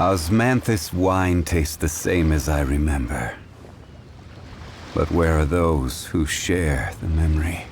Osmanthus wine tastes the same as I remember. But where are those who share the memory?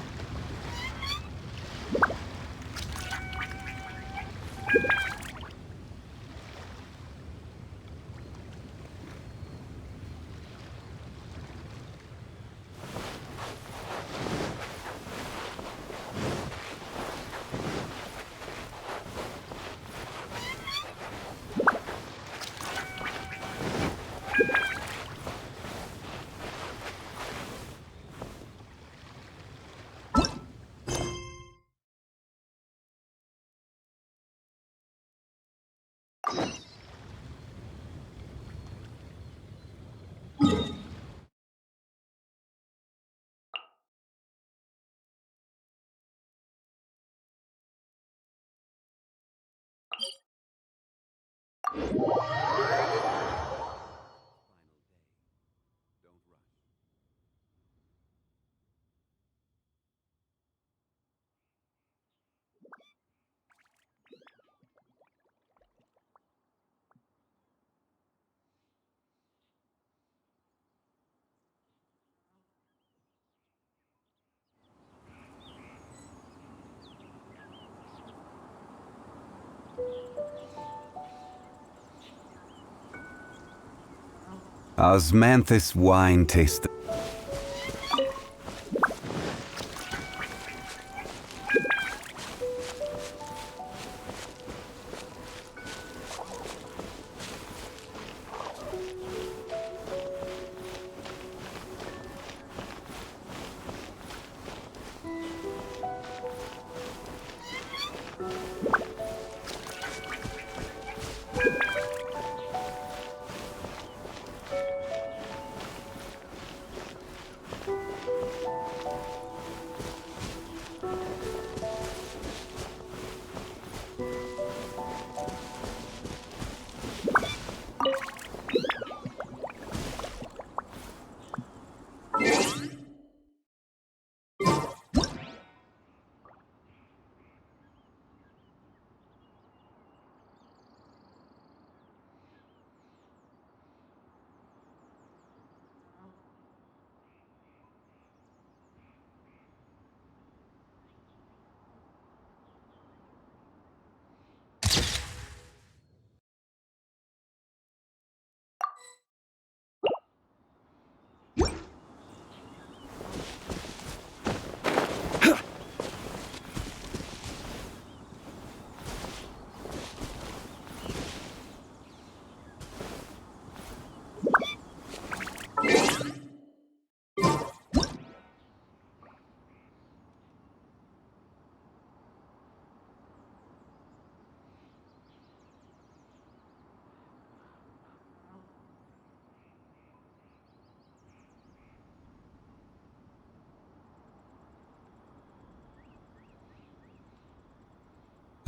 Osmanthus wine tastes the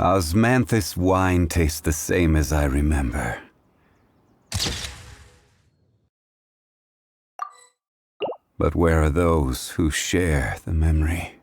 Osmanthus wine tastes the same as I remember. But where are those who share the memory?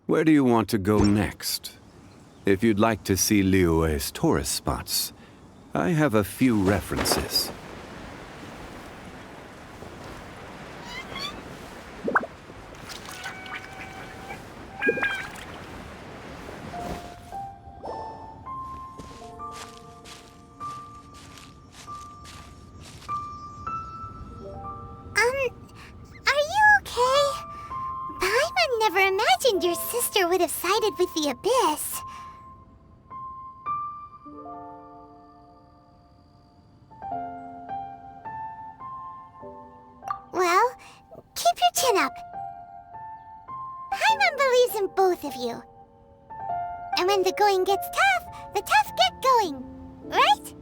Where do you want to go next? If you'd like to see Liyue's tourist spots, I have a few references. Are you okay? Paimon never imagined your sister would have sided with the Abyss. Well, keep your chin up. Paimon believes in both of you. And when the going gets tough, the tough get going, right?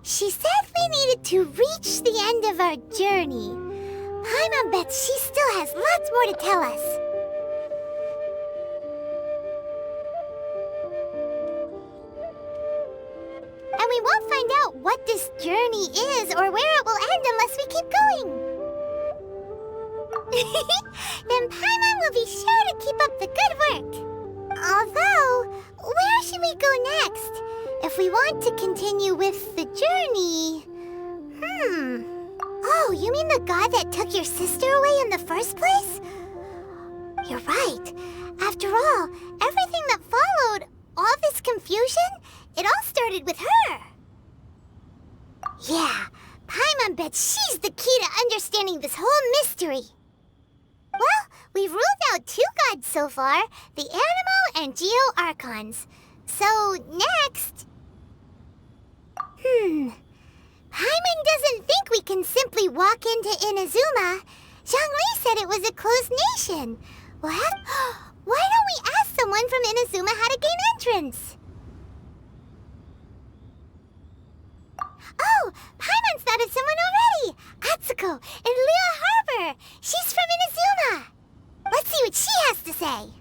She said we needed to reach the end of our journey, Paimon bets she still has lots more to tell us. And we won't find out what this journey is or where it will end unless we keep going. Then Paimon will be sure to keep up the good work. Although, where should we go next? If we want to continue with the journey... Oh, you mean the god that took your sister away in the first place? You're right. After all, everything that followed, all this confusion, it all started with her. Yeah, Paimon bets she's the key to understanding this whole mystery. Well, we've ruled out 2 gods so far, the Animo and Geo Archons. So, next... Paimon doesn't think we can simply walk into Inazuma. Zhongli said it was a closed nation. Why don't we ask someone from Inazuma how to gain entrance? Oh, Paimon's thought of someone already! Atsuko in Liyue Harbor! She's from Inazuma! Let's see what she has to say.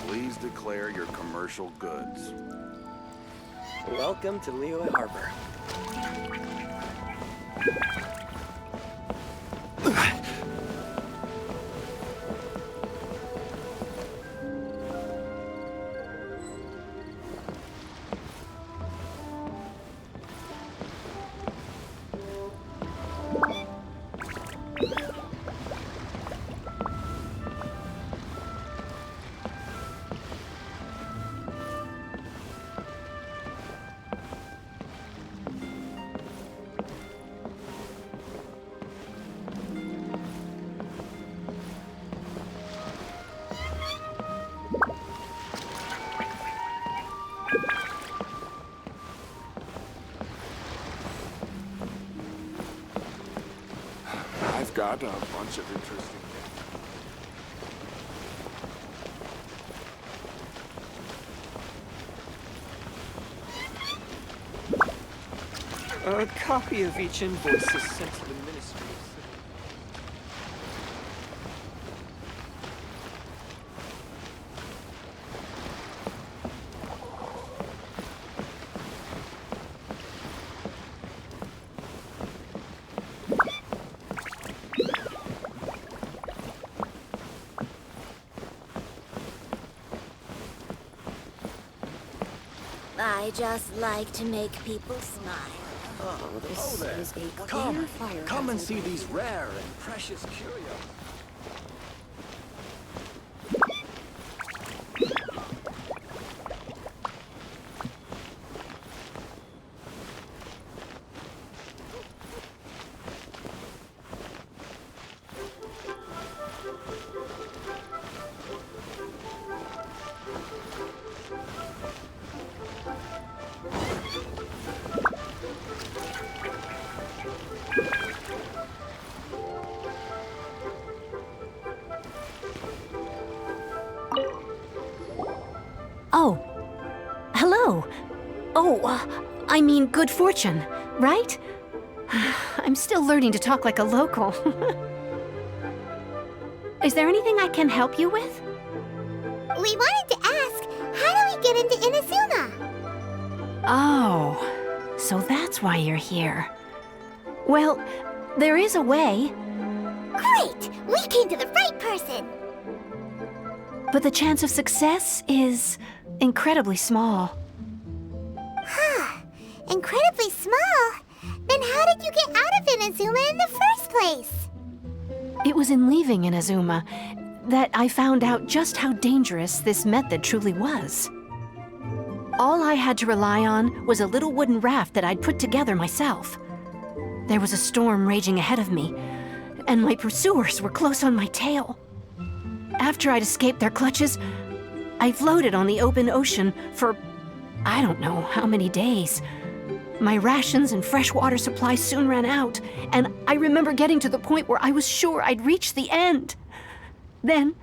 Please declare your commercial goods. Welcome to Liyue Harbor. I've got a bunch of interesting... A copy of each invoice is sent to the Ministry of Civil... I just like to make people smile. Oh, This is a clear fire Come and hazard. see these rare and precious curios. Oh. Hello. Oh, I mean good fortune, right? I'm still learning to talk like a local. Is there anything I can help you with? We wanted to ask, how do we get into Inazuma? Oh, so that's why you're here. Well, there is a way, Great! We came to the right person! but the chance of success is incredibly small. Incredibly small? Then how did you get place? It was in leaving Inazuma that I found out just how dangerous this method truly was. All I had to rely on was a little wooden raft that I'd put together myself. There was a storm raging ahead of me, and my pursuers were close on my tail. After I'd escaped their clutches, I floated on the open ocean for I don't know how many days. My rations and fresh water supply soon ran out, and I remember getting to the point where I was sure I'd reached the end. Then,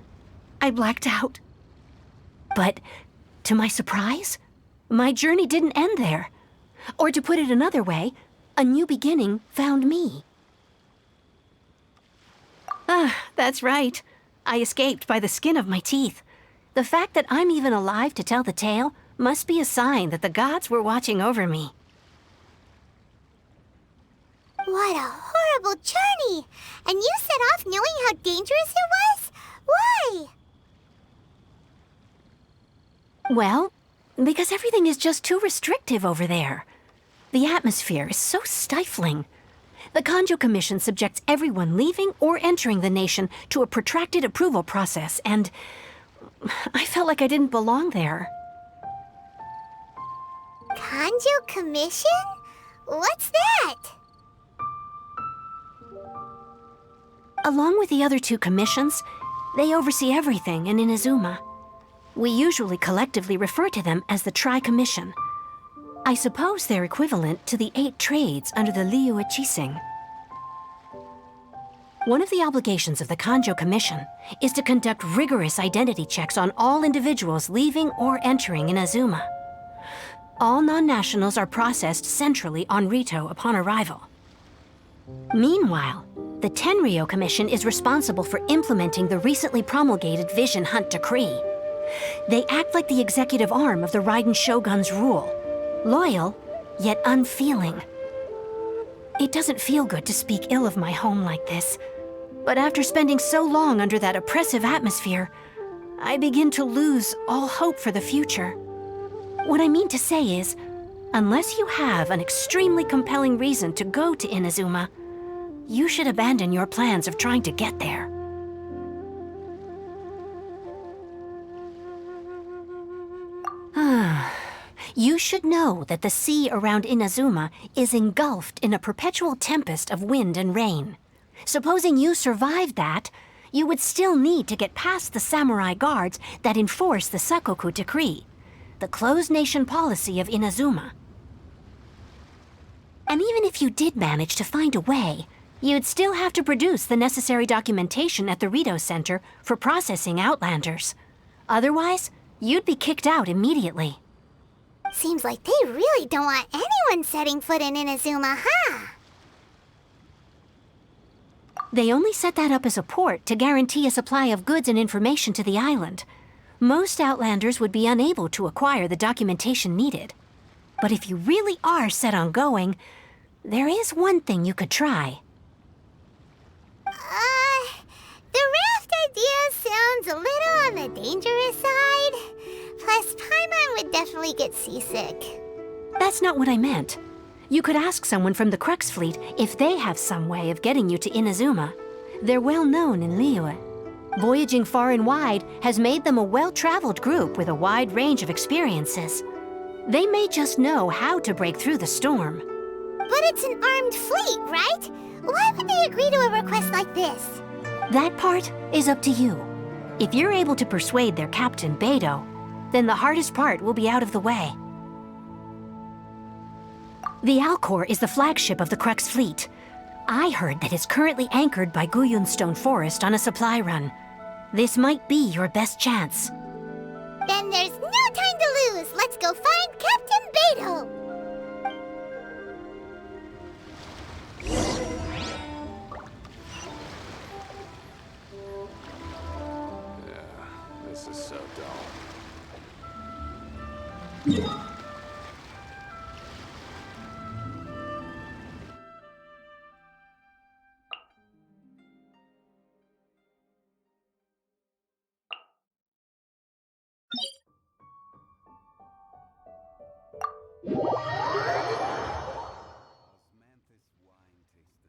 I blacked out. But, to my surprise, my journey didn't end there. Or to put it another way, a new beginning found me. That's right. I escaped by the skin of my teeth. The fact that I'm even alive to tell the tale must be a sign that the gods were watching over me. What a horrible journey! And you set off knowing how dangerous it was? Why? Well, because everything is just too restrictive over there. The atmosphere is so stifling. The Kanjo Commission subjects everyone leaving or entering the nation to a protracted approval process, and I felt like I didn't belong there. Kanjo Commission? What's that? Along with the other two commissions, they oversee everything in Inazuma. We usually collectively refer to them as the Tri-Commission. I suppose they're equivalent to the 8 trades under the Liyue Chising. One of the obligations of the Kanjo Commission is to conduct rigorous identity checks on all individuals leaving or entering Inazuma. All non-nationals are processed centrally on Rito upon arrival. Meanwhile, the Tenryo Commission is responsible for implementing the recently promulgated Vision Hunt Decree. They act like the executive arm of the Raiden Shogun's rule. Loyal, yet unfeeling. It doesn't feel good to speak ill of my home like this, but after spending so long under that oppressive atmosphere, I begin to lose all hope for the future. What I mean to say is, unless you have an extremely compelling reason to go to Inazuma, you should abandon your plans of trying to get there. You should know that the sea around Inazuma is engulfed in a perpetual tempest of wind and rain. Supposing you survived that, you would still need to get past the samurai guards that enforce the Sakoku Decree, the closed nation policy of Inazuma. And even if you did manage to find a way, you'd still have to produce the necessary documentation at the Rito Center for processing Outlanders. Otherwise, you'd be kicked out immediately. Seems like they really don't want anyone setting foot in Inazuma, huh? They only set that up as a port to guarantee a supply of goods and information to the island. Most Outlanders would be unable to acquire the documentation needed. But if you really are set on going, there is one thing you could try. The raft idea sounds a little on the dangerous side. Plus, Paimon would definitely get seasick. That's not what I meant. You could ask someone from the Crux Fleet if they have some way of getting you to Inazuma. They're well known in Liyue. Voyaging far and wide has made them a well-traveled group with a wide range of experiences. They may just know how to break through the storm. But it's an armed fleet, right? Why would they agree to a request like this? That part is up to you. If you're able to persuade their captain, Beidou, then the hardest part will be out of the way. The Alcor is the flagship of the Crux Fleet. I heard that it's currently anchored by Guyunstone Forest on a supply run. This might be your best chance. Then there's no time to lose. Let's go find Captain Beidou. This is so dull.